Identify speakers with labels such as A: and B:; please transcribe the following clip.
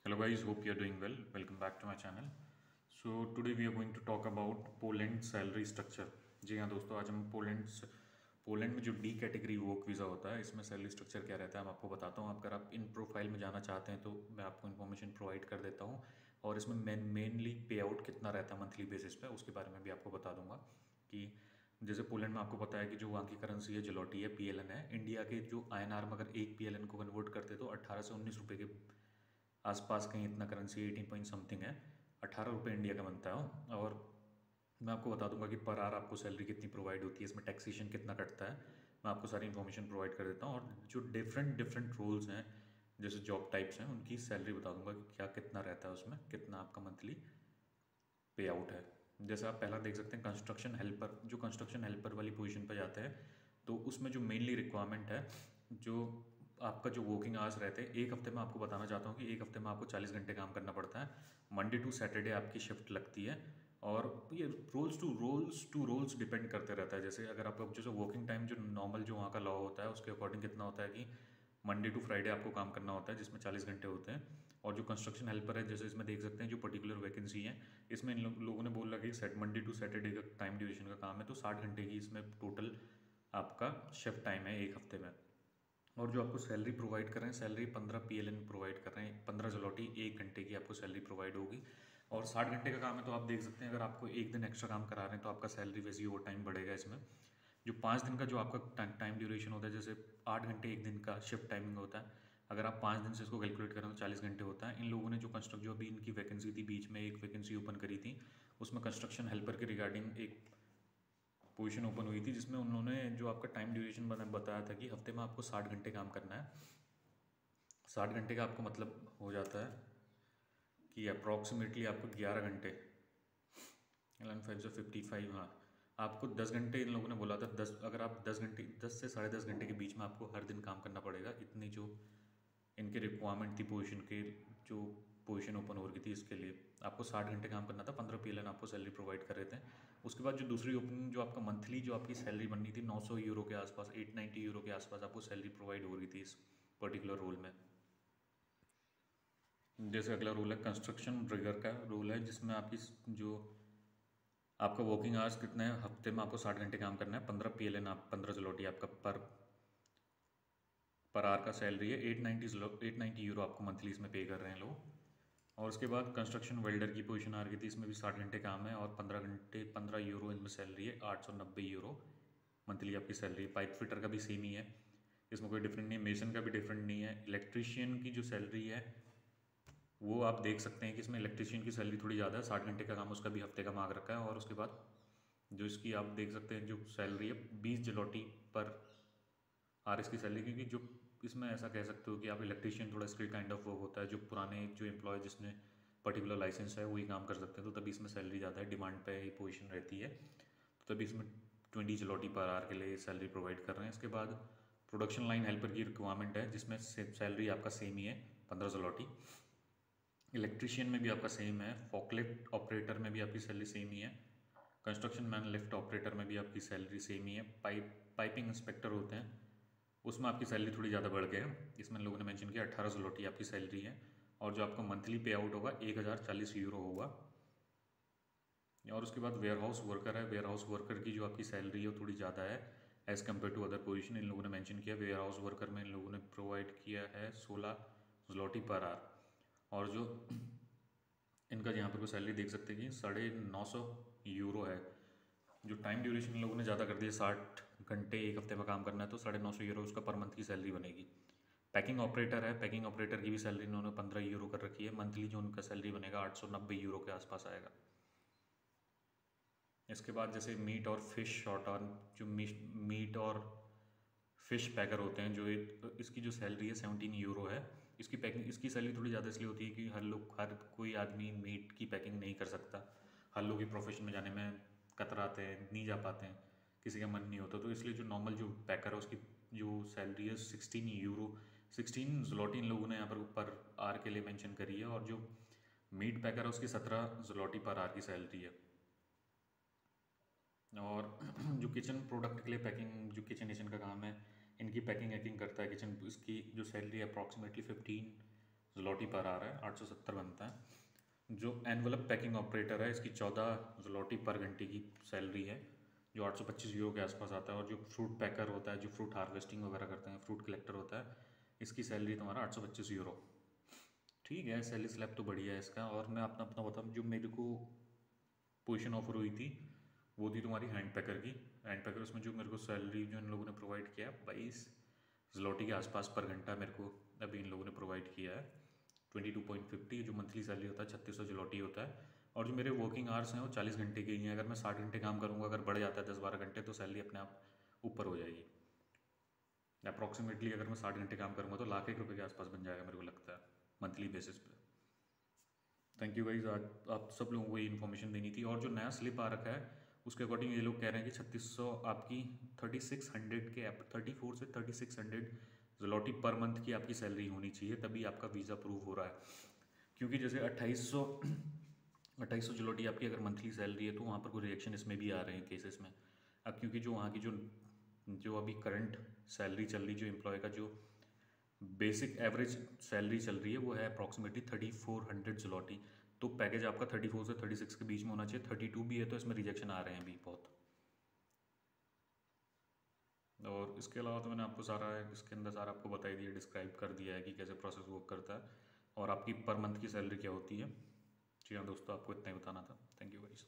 A: Hello guys, hope you are doing well. Welcome back to my channel. So today we are going to talk about Poland salary structure. जी हाँ दोस्तों, आज हम Poland में जो D category work visa होता है इसमें सैलरी स्ट्रक्चर क्या रहता है मैं आपको बताता हूँ। अगर आप इन प्रोफाइल में जाना चाहते हैं तो मैं आपको इन्फॉर्मेशन प्रोवाइड कर देता हूँ और इसमें मेनली पे आउट कितना रहता है मंथली बेसिस पे उसके बारे में भी आपको बता दूंगा। कि जैसे पोलैंड में आपको पता है कि जो वहाँ की करेंसी है जलोटी है, PLN है। इंडिया के जो INR में अगर एक PLN को कन्वर्ट करते तो 18 से 19 रुपये के आसपास कहीं इतना करेंसी 18 पॉइंट समथिंग है, 18 रुपये इंडिया का बनता है। और मैं आपको बता दूंगा कि पर आवर आपको सैलरी कितनी प्रोवाइड होती है, इसमें टैक्सेशन कितना कटता है, मैं आपको सारी इन्फॉर्मेशन प्रोवाइड कर देता हूँ। और जो डिफरेंट डिफरेंट रोल्स हैं, जैसे जॉब टाइप्स हैं, उनकी सैलरी बता दूंगा कि क्या कितना रहता है, उसमें कितना आपका मंथली पे आउट है। जैसे आप पहला देख सकते हैं कंस्ट्रक्शन हेल्पर। जो कंस्ट्रक्शन हेल्पर वाली पोजीशन पर जाते हैं तो उसमें जो मेनली रिक्वायरमेंट है, जो आपका जो वर्किंग आवर्स रहते हैं, एक हफ्ते में आपको बताना चाहता हूँ कि एक हफ्ते में आपको 40 घंटे काम करना पड़ता है। मंडे टू सैटरडे आपकी शिफ्ट लगती है और ये रोल्स डिपेंड करते रहता है। जैसे अगर आप जैसे वर्किंग टाइम जो नॉर्मल जो वहाँ का लॉ होता है उसके अकॉर्डिंग कितना होता है कि मंडे टू फ्राइडे आपको काम करना होता है जिसमें 40 घंटे होते हैं। और जो कंस्ट्रक्शन हेल्पर है, जैसे इसमें देख सकते हैं जो पर्टिकुलर वैकेंसी है, इसमें इन लोगों ने बोल रखा है मंडे टू सैटरडे का टाइम ड्यूरेशन का काम है, तो 60 घंटे की इसमें टोटल आपका शिफ्ट टाइम है एक हफ्ते में। और जो आपको सैलरी प्रोवाइड कर रहे हैं, सैलरी 15 PLN प्रोवाइड कर रहे हैं, 15 जलोटी एक घंटे की आपको सैलरी प्रोवाइड होगी। और 60 घंटे का काम है तो आप देख सकते हैं अगर आपको एक दिन एक्स्ट्रा काम करा रहे हैं तो आपका सैलरी वैसे ही ओवर टाइम बढ़ेगा। इसमें जो 5 दिन का जो आपका टाइम ड्यूरेशन होता है, जैसे 8 घंटे एक दिन का शिफ्ट टाइमिंग होता है, अगर आप 5 दिन से इसको कैलकुलेट करें तो 40 घंटे होता है। इन लोगों ने जो अभी इनकी वैकेंसी थी, बीच में एक वैकेंसी ओपन करी थी, उसमें कंस्ट्रक्शन हेल्पर के रिगार्डिंग एक पोजीशन ओपन हुई थी जिसमें उन्होंने जो आपका टाइम ड्यूरेशन बताया था कि हफ्ते में आपको 60 घंटे काम करना है। 60 घंटे का आपको मतलब हो जाता है कि अप्रॉक्सीमेटली आपको 11 घंटे, 11×5 = 55। हाँ, आपको 10 घंटे इन लोगों ने बोला था। अगर आप 10 घंटे, 10 से 10.5 घंटे के बीच में आपको हर दिन काम करना पड़ेगा। इतनी जो इनकी रिक्वायरमेंट थी पोजीशन के, जो पोजीशन ओपन हो रही थी, इसके लिए आपको 60 घंटे काम करना था। 15 PLN आपको सैलरी प्रोवाइड कर रहे थे। उसके बाद जो दूसरी ओपनिंग जो आपका मंथली जो आपकी सैलरी बननी थी 900 यूरो के आसपास, 890 यूरो के आसपास आपको सैलरी प्रोवाइड हो रही थी इस पर्टिकुलर रोल में। जैसे अगला रोल है कंस्ट्रक्शन रिगर का रोल है, जिसमें आपकी जो आपका वर्किंग आवर्स कितने हैं, हफ्ते में आपको 60 घंटे काम करना है। 15 PLN, आप 15 जलोटी आपका पर आवर का सैलरी है। 890 यूरो आपको मंथली इसमें पे कर रहे हैं लोग। और उसके बाद कंस्ट्रक्शन वेल्डर की पोजीशन आ रही थी, इसमें भी 60 घंटे काम है और 15 घंटे 15 यूरो इनमें सैलरी है। 890 यूरो मंथली आपकी सैलरी है। पाइप फिटर का भी सेम ही है, इसमें कोई डिफरेंट नहीं है। मेसन का भी डिफरेंट नहीं है। इलेक्ट्रीशियन की जो सैलरी है वो आप देख सकते हैं कि इसमें इलेक्ट्रीशियन की सैलरी थोड़ी ज़्यादा है। 60 घंटे का काम, उसका भी हफ्ते का मांग रखा है। और उसके बाद जो इसकी आप देख सकते हैं जो सैलरी है 20 जलोटी पर आर इसकी सैलरी, क्योंकि जो इसमें ऐसा कह सकते हो कि आप इलेक्ट्रीशियन थोड़ा स्किल काइंड ऑफ वर्क होता है, जो पुराने जो एम्प्लॉय जिसने पर्टिकुलर लाइसेंस है वही काम कर सकते हैं, तो तभी इसमें सैलरी ज़्यादा है, डिमांड पे ही पोजीशन रहती है, तो तभी इसमें 20 जलोटी पर आवर के लिए सैलरी प्रोवाइड कर रहे हैं। इसके बाद प्रोडक्शन लाइन हेल्पर की रिक्वायरमेंट है जिसमें सैलरी आपका सेम ही है, 15 जलोटी। इलेक्ट्रीशियन में भी आपका सेम है। फॉकलिफ्ट ऑपरेटर में भी आपकी सैलरी सेम ही है। कंस्ट्रक्शन मैन लिफ्ट ऑपरेटर में भी आपकी सैलरी सेम ही है। पाइपिंग इंस्पेक्टर होते हैं उसमें आपकी सैलरी थोड़ी ज़्यादा बढ़ गई है, इसमें लोगों ने मेंशन किया 18 जलोटी आपकी सैलरी है। और जो आपका मंथली पे आउट होगा 1040 यूरो होगा। और उसके बाद वेयर हाउस वर्कर है। वेयर हाउस वर्कर की जो आपकी सैलरी है वो थोड़ी ज़्यादा है as compare to other position. इन लोगों ने मेंशन किया वेयर हाउस वर्कर में इन लोगों ने प्रोवाइड किया है 16 जलोटी पर आवर। और जो इनका यहाँ पर कोई सैलरी देख सकते हैं कि 950 यूरो है। जो टाइम ड्यूरेशन इन लोगों ने ज़्यादा कर दिया, 60 घंटे एक हफ्ते में काम करना है, तो 950 यूरो उसका पर मंथ की सैलरी बनेगी। पैकिंग ऑपरेटर है। पैकिंग ऑपरेटर की भी सैलरी इन्होंने 15 यूरो कर रखी है। मंथली जो उनका सैलरी बनेगा 890 यूरो के आसपास आएगा। इसके बाद जैसे मीट और फिश शॉर्ट ऑन, जो मीट और फिश पैकर होते हैं, जो इसकी जो सैलरी है 17 यूरो है। इसकी पैकिंग, इसकी सैलरी थोड़ी ज़्यादा इसलिए होती है कि हर कोई आदमी मीट की पैकिंग नहीं कर सकता। हर लोग ही प्रोफेशन में जाने में कतराते हैं, नहीं जा पाते हैं, किसी का मन नहीं होता, तो इसलिए जो नॉर्मल जो पैकर है उसकी जो सैलरी है 16 यूरो, 16 ज़लोटी इन लोगों ने यहाँ पर आर के लिए मेंशन करी है। और जो मीट पैकर है उसकी 17 ज़लोटी पर आर की सैलरी है। और जो किचन प्रोडक्ट के लिए पैकिंग, जो किचन का काम है, इनकी पैकिंग वैकिंग करता है किचन, इसकी जो सैलरी है अप्रॉक्सीमेटली 15 ज़्लोटी पर आ रहा है, 870 बनता है। जो एनवलप पैकिंग ऑपरेटर है इसकी 14 ज़्लोटी पर घंटे की सैलरी है, जो 825 यूरो के आसपास आता है। और जो फ्रूट पैकर होता है, जो फ्रूट हार्वेस्टिंग वगैरह करते हैं, फ्रूट कलेक्टर होता है, इसकी सैलरी तुम्हारा 825 यूरो। ठीक है, सैलरी स्लैब तो बढ़िया है इसका। और मैं अपना अपना बताऊँ, जो मेरे को पोजीशन ऑफर हुई थी वो थी तुम्हारी हैंड पैकर की। हैंड पैकर उसमें जो मेरे को सैलरी जो इन लोगों ने प्रोवाइड किया 22 ज़्लोटी के आसपास पर घंटा मेरे को अभी इन लोगों ने प्रोवाइड किया है। 22.50 जो मंथली सैलरी होता है 3600 ज़्लोटी होता है। और जो मेरे वर्किंग आवर्स हैं वो 40 घंटे के ही हैं। अगर मैं 60 घंटे काम करूँगा, अगर बढ़ जाता है 10-12 घंटे, तो सैलरी अपने आप ऊपर हो जाएगी। अप्रॉक्सीमेटली अगर मैं 60 घंटे काम करूँगा तो लाख एक रुपये के आसपास बन जाएगा मेरे को लगता है, मंथली बेसिस पे। थैंक यू गाइज, आज आप सब लोगों को ये इन्फॉर्मेशन देनी थी। और जो नया स्लिप आ रखा है उसके अकॉर्डिंग ये लोग कह रहे हैं कि 3600 आपकी 3600 के 34 से 3600 ज़्लोटी पर मंथ की आपकी सैलरी होनी चाहिए, तभी आपका वीज़ा अप्रूव हो रहा है। क्योंकि जैसे 2800 ज़्लोटी आपकी अगर मंथली सैलरी है तो वहाँ पर कोई रिएक्शन इसमें भी आ रहे हैं केसेस में। अब क्योंकि जो वहाँ की जो अभी करंट सैलरी चल रही, जो एम्प्लॉय का जो बेसिक एवरेज सैलरी चल रही है वो है अप्रॉक्सीमेटली 3400 ज़्लोटी। तो पैकेज आपका 34 से 36 के बीच में होना चाहिए। 32 भी है तो इसमें रिजेक्शन आ रहे हैं अभी बहुत। और इसके अलावा तो मैंने आपको सारा इसके अंदर सारा आपको बता ही दिया, डिस्क्राइब कर दिया है कि कैसे प्रोसेस वर्क करता है और आपकी पर मंथ की सैलरी क्या होती है। जी हाँ दोस्तों, आपको इतना ही बताना था। Thank you guys.